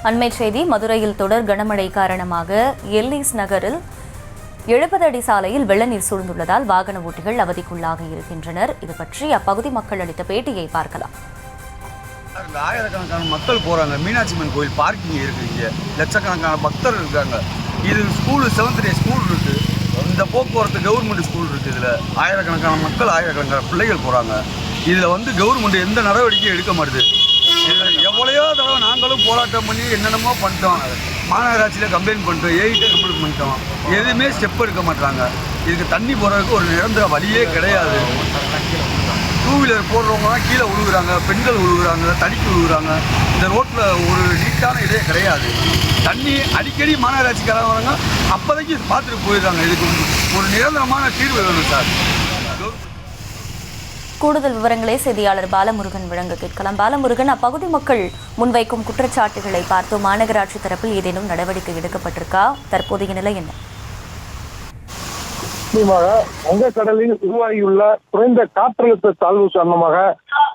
அண்மை செய்தி மதுரையில் தொடர் கனமழை காரணமாக எல்லிஸ் நகரில் 70 அடி சாலையில் வெள்ள நீர் சூழ்ந்துள்ளதால் வாகன ஓட்டிகள் அவதிக்குள்ளாக இருக்கின்றனர். இது பற்றி அப்பகுதி மக்கள் அளித்த பேட்டியை பார்க்கலாம். ஆயிரக்கணக்கான மக்கள் போறாங்க. மீனாட்சி அம்மன் கோயில் பார்க்கிங் இருக்கு, இங்க லட்சக்கணக்கான பக்தர் இருக்காங்க. இது ஸ்கூல் 7th டே ஸ்கூல் இருக்கு, இந்த போக்குவரத்து கவர்மெண்ட் ஸ்கூல் இருக்கு. இதுல ஆயிரக்கணக்கான மக்கள், ஆயிரக்கணக்கான பிள்ளைகள் போறாங்க. இதுல கவர்மெண்ட் எந்த நடவடிக்கையும் எடுக்க மாட்டுது. எவ்வளையோ தடவை நாங்களும் போராட்டம் பண்ணி என்னென்னமோ பண்ணிட்டோம். மாநகராட்சியில் கம்ப்ளைண்ட் பண்ணிட்டோம், ஏஐட்ட கம்ப்ளைண்ட் பண்ணிட்டோம். எதுவுமே ஸ்டெப் எடுக்க மாட்டாங்க. இதுக்கு தண்ணி போகிறதுக்கு ஒரு நிரந்தர வழியே கிடையாது. 2 வீலர் போடுறவங்கலாம் கீழே விழுகுறாங்க, பெண்கள் விழுகுறாங்க, தடிக்கு விழுகுறாங்க. இந்த ரோட்டில் ஒரு நீட்டான இதே கிடையாது. தண்ணி அடிக்கடி மாநகராட்சிக்காரங்க வராங்க, அப்போதைக்கு பார்த்துட்டு போயிடுறாங்க. இதுக்கு ஒரு நிரந்தரமான தீர்வு வேணும் சார். கூடுதல் விவரங்களை செய்தியாளர் பாலமுருகன் வழங்க கேட்கலாம். பாலமுருகன், அப்பகுதி மக்கள் முன்வைக்கும் குற்றச்சாட்டுகளை பார்த்து மாநகராட்சி தரப்பில் ஏதேனும் நடவடிக்கை எடுக்கப்பட்டிருக்கா? தற்போதைய நிலை என்ன? வங்கக்கடலில் உருவாகியுள்ள குறைந்த காற்றழுத்த தாழ்வு காரணமாக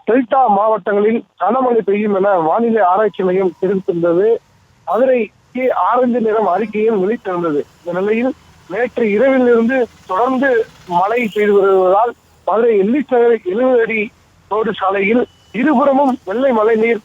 டெல்டா மாவட்டங்களில் கனமழை பெய்யும் என வானிலை ஆராய்ச்சி மையம் தெரிவித்திருந்தது. மதுரைக்கு ஆரஞ்சு நிறம் அறிக்கையில் வெளியிட்டிருந்தது. இந்த நிலையில் நேற்று இரவிலிருந்து தொடர்ந்து மழை பெய்து வருவதால் மதுரை எல்லிஸ் நகர் 70 அடி ரோடு சாலையில் இருபுறமும் வெள்ளை மழை நீர்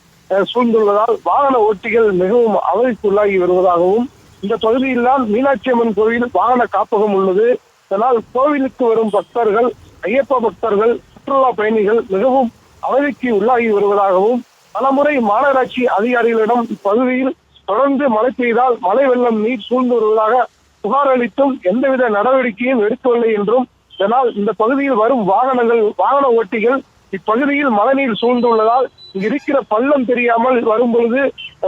சூழ்ந்துள்ளதால் வாகன ஓட்டிகள் மிகவும் அவதிக்குள்ளாகி வருவதாகவும், இந்த பகுதியில் தான் மீனாட்சி அம்மன் கோவில் வாகன காப்பகம் உள்ளது. இதனால் கோவிலுக்கு வரும் பக்தர்கள், ஐயப்ப பக்தர்கள், சுற்றுலா பயணிகள் மிகவும் அவதிக்கு உள்ளாகி வருவதாகவும், பலமுறை மாநகராட்சி அதிகாரிகளிடம் இப்பகுதியில் தொடர்ந்து மழை பெய்தால் மழை வெள்ளம் நீர் சூழ்ந்து வருவதாக புகார் அளித்தும் எந்தவித நடவடிக்கையும் எடுக்கவில்லை என்றும், இதனால் இந்த பகுதியில் வரும் வாகன ஓட்டிகள் இப்பகுதியில் மழைநீர் சூழ்ந்துள்ளதால் இங்கு இருக்கிற பள்ளம் தெரியாமல் வரும் பொழுது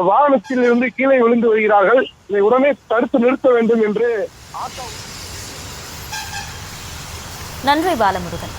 வாகனத்தில் இருந்து கீழே விழுந்து வருகிறார்கள். இதை உடனே தடுத்து நிறுத்த வேண்டும் என்று நன்றி பாலமுருகன்.